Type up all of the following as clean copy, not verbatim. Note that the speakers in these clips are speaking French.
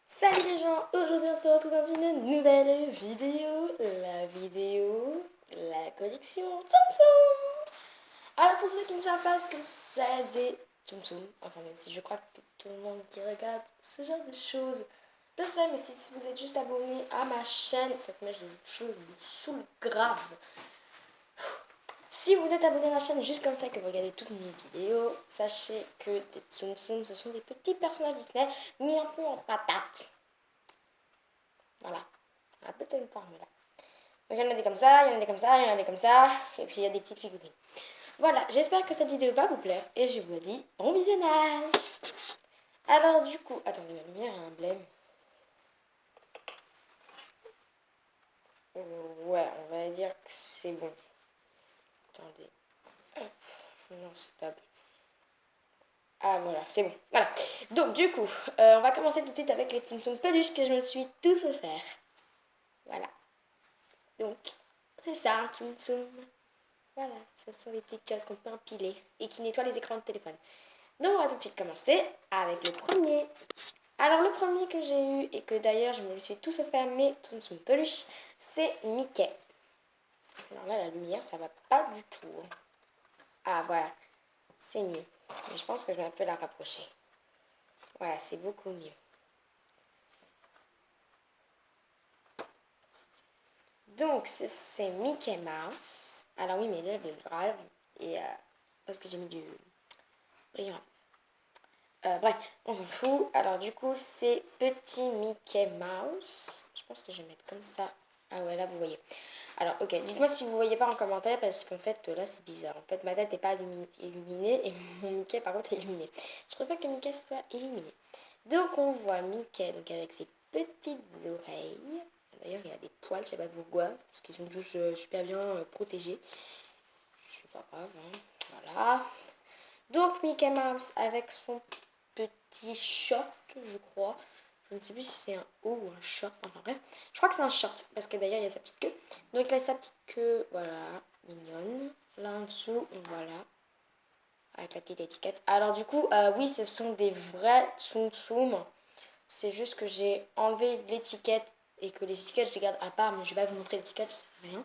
Salut les gens, aujourd'hui on se retrouve dans une nouvelle vidéo, la collection Tsum Tsum. Alors pour ceux qui ne savent pas ce que c'est des Tsum Tsum, enfin même si je crois que tout le monde qui regarde ce genre de choses le sait, mais si vous êtes juste abonné à ma chaîne, cette mèche de cheveux me saoule grave. Si vous êtes abonné à ma chaîne juste comme ça, que vous regardez toutes mes vidéos, sachez que des Tsum Tsum, ce sont des petits personnages Disney mis un peu en patate. Voilà, un peu de forme là. Donc il y en a des comme ça, il y en a des comme ça, il y en a des comme ça, et puis il y a des petites figurines. Voilà, j'espère que cette vidéo va vous plaire, et je vous dis bon visionnage. Alors du coup, attendez, ma lumière a un blême. Ouais, on va dire que c'est bon. Attendez. Hop. Non, c'est pas bon. Ah voilà, c'est bon. Voilà. Donc du coup, on va commencer tout de suite avec les Tsum Tsum peluches que je me suis tous offerts. Voilà. Donc, c'est ça, un Tsum Tsum. Voilà, ce sont des petites choses qu'on peut empiler et qui nettoient les écrans de téléphone. Donc on va tout de suite commencer avec le premier. Alors le premier que j'ai eu et que d'ailleurs je me suis tous offert mes Tsum Tsum peluche, c'est Mickey. Alors là la lumière ça va pas du tout. Ah voilà, c'est mieux. Mais je pense que je vais un peu la rapprocher. Voilà, c'est beaucoup mieux. Donc c'est Mickey Mouse. Alors oui mais là je grave et parce que j'ai mis du brillant. Bref, on s'en fout. Alors du coup, c'est petit Mickey Mouse. Je pense que je vais mettre comme ça. Ah ouais, là, vous voyez. Alors, ok, dites-moi si vous ne voyez pas en commentaire, parce qu'en fait, là, c'est bizarre. En fait, ma tête n'est pas illuminée et mon Mickey, par contre, est illuminé. Je préfère que le Mickey soit illuminé. Donc, on voit Mickey donc, avec ses petites oreilles. D'ailleurs, il y a des poils, je sais pas pourquoi, parce qu'ils sont juste super bien protégés. C'est pas grave, hein. Voilà. Donc, Mickey Mouse avec son petit short, je crois. Je ne sais plus si c'est un haut ou un short. Enfin bref, je crois que c'est un short parce que d'ailleurs il y a sa petite queue. Donc là, sa petite queue, voilà, mignonne. Là en dessous, voilà, avec la petite étiquette. Alors du coup, oui, ce sont des vrais Tsum Tsum. C'est juste que j'ai enlevé l'étiquette et que les étiquettes je les garde à part, mais je vais pas vous montrer l'étiquette, ça sert à rien.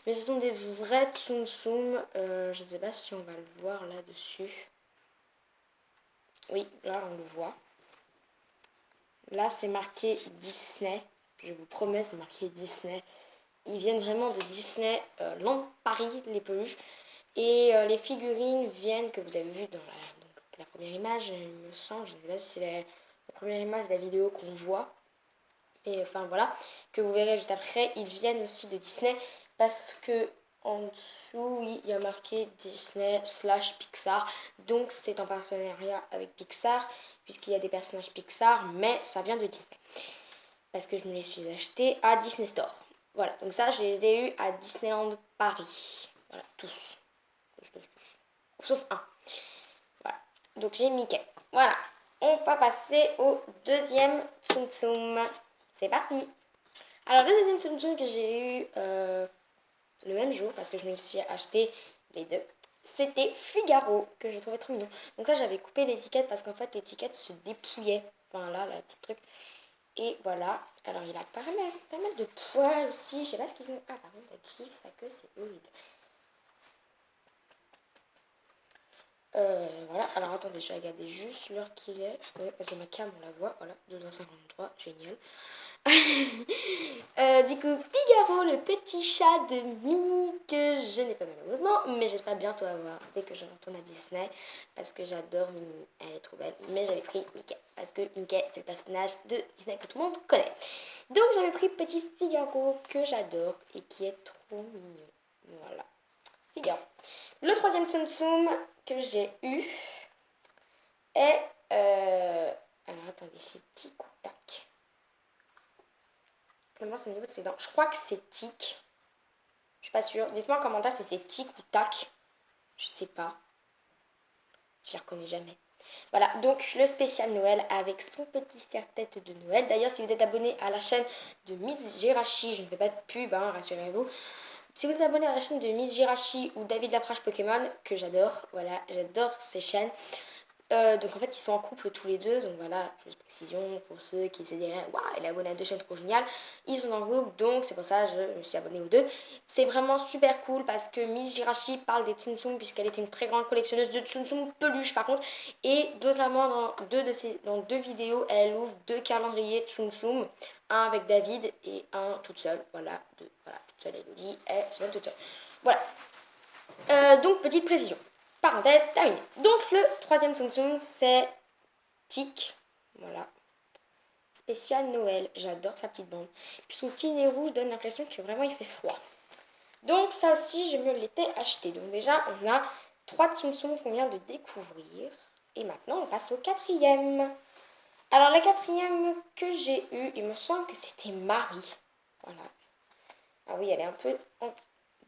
Mais ce sont des vrais Tsum Tsum. Je ne sais pas si on va le voir là-dessus. Oui, là on le voit. Là, c'est marqué Disney. Je vous promets, c'est marqué Disney. Ils viennent vraiment de Disney, Land Paris, les peluches. Et les figurines viennent, que vous avez vu dans la première image, il me semble, je ne sais pas si c'est la première image de la vidéo qu'on voit. Et enfin voilà, que vous verrez juste après, ils viennent aussi de Disney parce que en dessous, oui, il y a marqué Disney / Pixar. Donc c'est en partenariat avec Pixar, puisqu'il y a des personnages Pixar, mais ça vient de Disney. Parce que je me les suis achetés à Disney Store. Voilà, donc ça, je les ai eus à Disneyland Paris. Voilà, tous. Sauf un. Voilà. Donc j'ai Mickey. Voilà. On va passer au deuxième Tsum Tsum. C'est parti. Alors le deuxième Tsum Tsum que j'ai eu le même jour, parce que je me suis acheté les deux, c'était Figaro, que j'ai trouvé trop mignon. Donc ça, j'avais coupé l'étiquette parce qu'en fait, l'étiquette se dépouillait. Enfin là, la petite truc. Et voilà. Alors il a pas mal de poils aussi. Je sais pas ce qu'ils ont. Ah par contre, elle kiffe sa queue, c'est horrible. Voilà, alors attendez, je vais regarder juste l'heure qu'il est. Ouais, parce que ma cam, on la voit. Voilà, 2h53, génial. Du coup, Figaro, le petit chat de Minnie que je n'ai pas malheureusement, mais j'espère bientôt avoir dès que je retourne à Disney parce que j'adore Minnie, elle est trop belle. Mais j'avais pris Mickey parce que Mickey c'est le personnage de Disney que tout le monde connaît. Donc j'avais pris Petit Figaro que j'adore et qui est trop mignon. Voilà, Figaro. Le troisième Tsum Tsum que j'ai eu est... Alors attendez, c'est tic ou tac. Moi c'est au niveau de ses dents. Je crois que c'est tic. Je suis pas sûre. Dites-moi en commentaire si c'est tic ou tac. Je sais pas. Je la reconnais jamais. Voilà, donc le spécial Noël avec son petit serre-tête de Noël. D'ailleurs, si vous êtes abonné à la chaîne de Miss Jirachi, je ne fais pas de pub, hein, rassurez-vous. Si vous êtes abonné à la chaîne de Miss Jirachi ou David Laprage Pokémon, que j'adore, voilà, j'adore ces chaînes. Donc en fait, ils sont en couple tous les deux. Donc voilà, plus de précision pour ceux qui se diraient waouh, elle est abonnée à deux chaînes trop géniales. Ils sont en couple, donc c'est pour ça que je me suis abonnée aux deux. C'est vraiment super cool parce que Miss Jirachi parle des Tsum Tsum puisqu'elle était une très grande collectionneuse de Tsum Tsum peluche par contre. Et notamment dans deux vidéos, elle ouvre deux calendriers Tsum Tsum. Un avec David et un toute seule. Voilà, toute seule, Elodie, elle se met toute seule. Voilà. Donc petite précision. Parenthèse terminée. Donc le troisième Tsum Tsum, c'est Tic. Voilà. Spécial Noël. J'adore sa petite bande. Puis son petit nez rouge donne l'impression que vraiment il fait froid. Donc ça aussi, je me l'étais acheté. Donc déjà, on a 3 Tsum Tsum qu'on vient de découvrir. Et maintenant, on passe au quatrième. Alors le quatrième que j'ai eu, il me semble que c'était Marie. Voilà. Ah oui, elle est un peu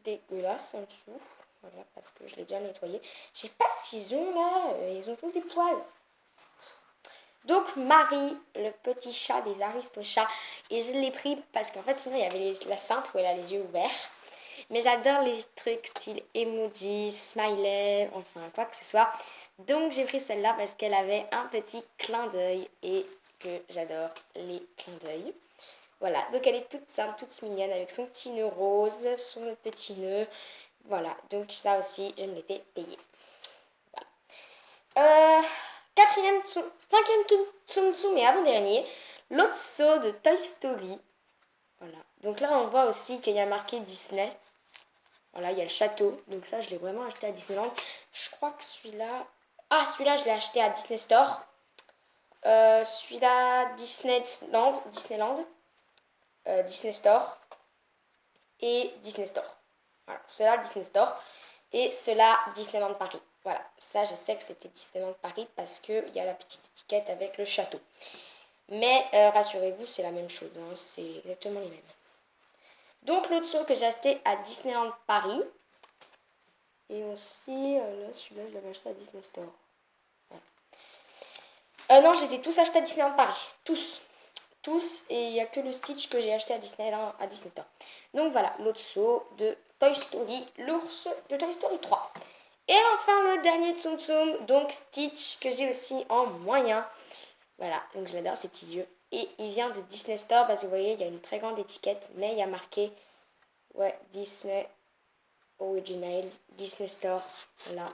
dégueulasse en dessous. Voilà, parce que je l'ai déjà nettoyé. Je sais pas ce qu'ils ont là. Ils ont tous des poils. Donc Marie, le petit chat des Aristochats. Et je l'ai pris parce qu'en fait, sinon il y avait la simple où elle a les yeux ouverts. Mais j'adore les trucs style emoji, smiley, enfin quoi que ce soit. Donc j'ai pris celle-là parce qu'elle avait un petit clin d'œil et que j'adore les clins d'œil. Voilà, donc elle est toute simple, toute mignonne avec son petit nœud rose, son petit nœud. Voilà, donc ça aussi, je me l'étais payé. Voilà. Cinquième Tsum Tsum et avant-dernier, Lotso de Toy Story. Voilà, donc là on voit aussi qu'il y a marqué Disney. Voilà, il y a le château, donc ça je l'ai vraiment acheté à Disneyland. Je crois que celui-là... Ah, celui-là je l'ai acheté à Disney Store. Celui-là, Disneyland, Disney Store et Disney Store. Voilà, ceux-là, Disney Store. Et ceux-là, Disneyland Paris. Voilà, ça, je sais que c'était Disneyland Paris parce qu'il y a la petite étiquette avec le château. Mais rassurez-vous, c'est la même chose. Hein, c'est exactement les mêmes. Donc, l'autre saut que j'ai acheté à Disneyland Paris. Et aussi, là, celui-là, je l'avais acheté à Disney Store. Ouais. Non, je les ai tous achetés à Disneyland Paris. Tous. Tous. Et il n'y a que le Stitch que j'ai acheté à Disneyland, à Disney Store. Donc voilà, l'autre saut de Toy Story, l'ours de Toy Story 3. Et enfin le dernier Tsum Tsum, donc Stitch, que j'ai aussi en moyen. Voilà, donc je l'adore, ses petits yeux. Et il vient de Disney Store, parce que vous voyez, il y a une très grande étiquette, mais il y a marqué, ouais, Disney Originals, Disney Store, là,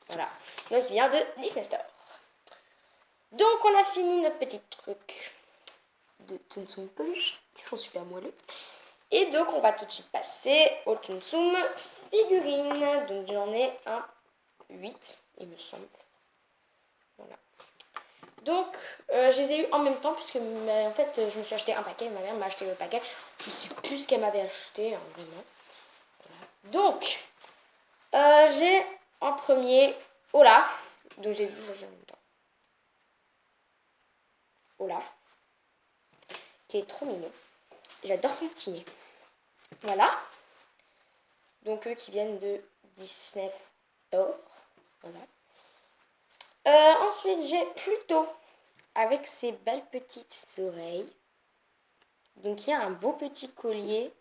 voilà. Donc il vient de Disney Store. Donc on a fini notre petit truc de Tsum Tsum peluche, qui sont super moelleux. Et donc on va tout de suite passer au Tsum Tsum figurines. Donc j'en ai un 8, il me semble. Voilà. Donc, je les ai eu en même temps, puisque en fait, je me suis acheté un paquet, ma mère m'a acheté le paquet. Je ne sais plus ce qu'elle m'avait acheté, hein, vraiment. Voilà. Donc, j'ai en premier Olaf. Donc, j'ai vu ça en même temps. Olaf, qui est trop mignon. J'adore son petit nez. Voilà. Donc, eux qui viennent de Disney Store. Voilà. Ensuite, j'ai Pluto avec ses belles petites oreilles. Donc, il y a un beau petit collier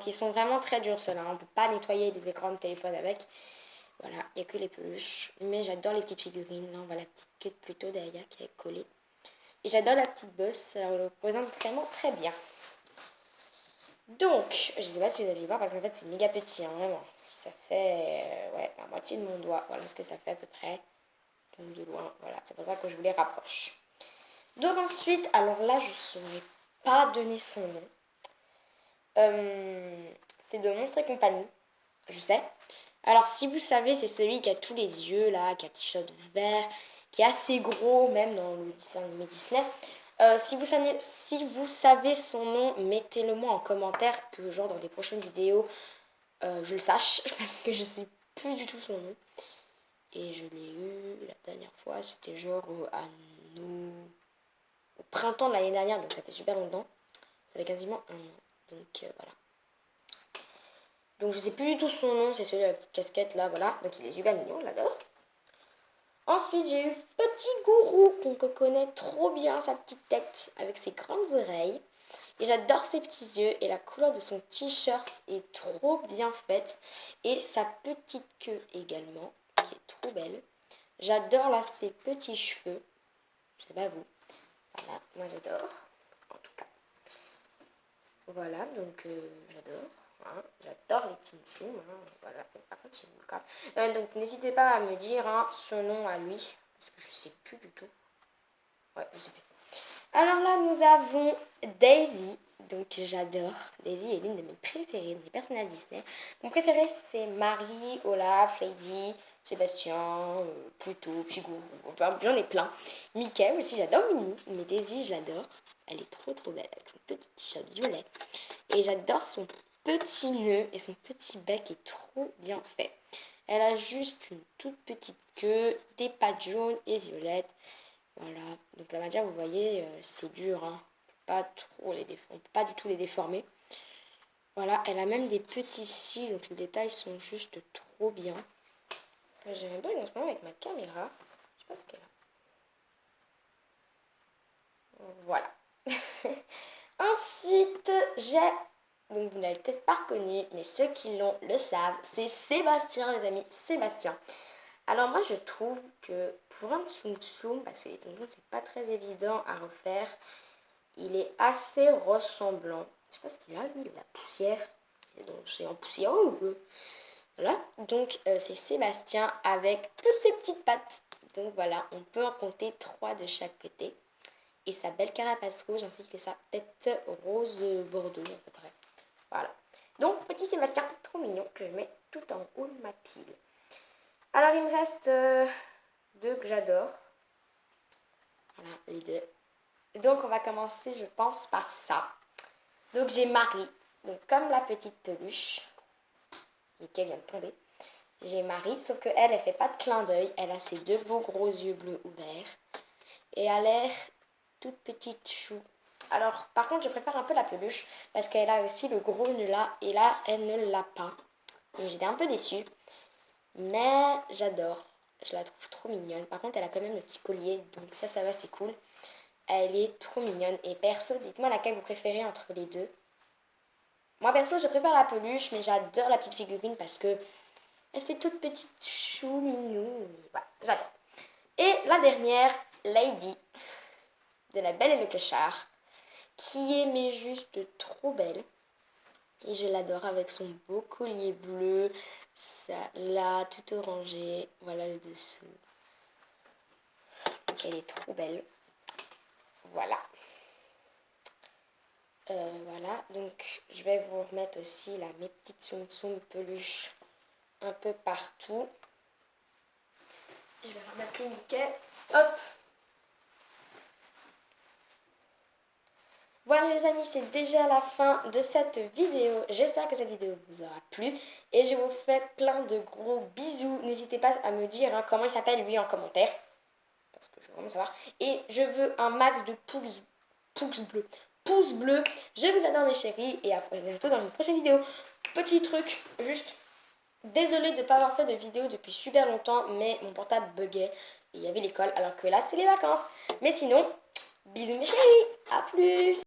qui sont vraiment très durs ceux-là. On ne peut pas nettoyer les écrans de téléphone avec. Voilà, il n'y a que les peluches. Mais j'adore les petites figurines. Là, on voit la petite queue de Pluto derrière qui est collée. Et j'adore la petite bosse. Ça le représente vraiment très bien. Donc, je ne sais pas si vous allez voir parce qu'en fait, c'est méga petit, hein, vraiment. Ça fait la moitié de mon doigt. Voilà ce que ça fait à peu près. Donc, de loin, voilà. C'est pour ça que je vous les rapproche. Donc, ensuite, alors là, je ne saurais pas donner son nom. C'est de Monstres et compagnie, je sais. Alors si vous savez, c'est celui qui a tous les yeux là, qui a un t-shirt vert, qui est assez gros même dans le dessin animé Disney. Si vous savez son nom, mettez-le moi en commentaire que genre dans les prochaines vidéos je le sache parce que je sais plus du tout son nom. Et je l'ai eu la dernière fois, c'était genre au printemps de l'année dernière, donc ça fait super longtemps. Ça fait quasiment un an. Donc voilà. Donc je sais plus du tout son nom, c'est celui de la petite casquette là, voilà. Donc il est super mignon, je l'adore. Ensuite j'ai eu Petit Gourou qu'on connaît trop bien, sa petite tête avec ses grandes oreilles. Et j'adore ses petits yeux et la couleur de son t-shirt est trop bien faite. Et sa petite queue également, qui est trop belle. J'adore là ses petits cheveux. Je sais pas vous. Voilà, moi j'adore. En tout cas. Voilà, donc j'adore. Hein, j'adore les Tsum Tsum. Hein, voilà, par contre c'est le cas. Donc n'hésitez pas à me dire hein, son nom à lui. Parce que je sais plus du tout. Ouais, je sais plus. Alors là, nous avons Daisy. Donc j'adore. Daisy est l'une de mes préférées, des personnages Disney. Mon préféré, c'est Marie, Olaf, Lady, Sébastien, Pluto, Pigo. Enfin, j'en ai plein. Mickey aussi, j'adore Minnie. Mais Daisy, je l'adore. Elle est trop trop belle avec son petit t-shirt violet. Et j'adore son petit nœud et son petit bec est trop bien fait. Elle a juste une toute petite queue, des pattes jaunes et violettes. Voilà, donc la matière, vous voyez, c'est dur, hein. Pas trop les on peut pas du tout les déformer. Voilà, elle a même des petits cils, donc les détails sont juste trop bien. J'ai un peu une en ce moment avec ma caméra. Je sais pas ce qu'elle a. Voilà. Ensuite, j'ai, donc vous l'avez peut-être pas reconnu, mais ceux qui l'ont le savent, c'est Sébastien, les amis, Sébastien. Alors moi, je trouve que pour un Tsum Tsum, parce que les Tsum Tsum, c'est pas très évident à refaire, il est assez ressemblant. Je sais pas ce qu'il a, lui, de la poussière. Donc c'est en poussière. Voilà. Donc c'est Sébastien avec toutes ses petites pattes. Donc voilà, on peut en compter 3 de chaque côté. Et sa belle carapace rouge ainsi que sa tête rose bordeaux à peu près. Voilà. Donc petit Sébastien, trop mignon, que je mets tout en haut de ma pile. Alors il me reste 2 que j'adore. Voilà, les 2. Donc on va commencer, je pense, par ça. Donc j'ai Marie. Donc comme la petite peluche. Mickey vient de tomber. J'ai Marie, sauf que elle fait pas de clin d'œil. Elle a ses 2 beaux gros yeux bleus ouverts. Et elle a l'air toute petite chou. Alors, par contre, je préfère un peu la peluche parce qu'elle a aussi le gros nœud là. Et là, elle ne l'a pas. Donc j'étais un peu déçue. Mais j'adore. Je la trouve trop mignonne. Par contre, elle a quand même le petit collier. Donc ça va, c'est cool. Elle est trop mignonne. Et perso, dites-moi laquelle vous préférez entre les deux. Moi, perso, je préfère la peluche, mais j'adore la petite figurine parce que elle fait toute petite chou mignon. Voilà, j'adore. Et la dernière, Lady, de La Belle et le Clochard, qui est mais juste trop belle. Et je l'adore avec son beau collier bleu, ça là, tout orangé. Voilà le dessous. Donc elle est trop belle. Voilà. Voilà, donc je vais vous remettre aussi là mes petites Tsum Tsum peluches un peu partout. Je vais ramasser Mickey. Hop. Voilà les amis, c'est déjà la fin de cette vidéo. J'espère que cette vidéo vous aura plu. Et je vous fais plein de gros bisous. N'hésitez pas à me dire hein, comment il s'appelle lui en commentaire. Parce que je veux vraiment savoir. Et je veux un max de pouces bleus. Pouces bleus. Je vous adore mes chéris. Et à bientôt dans une prochaine vidéo. Petit truc, juste. Désolée de ne pas avoir fait de vidéo depuis super longtemps. Mais mon portable buguait. Et il y avait l'école. Alors que là, c'est les vacances. Mais sinon, bisous mes chéris. À plus.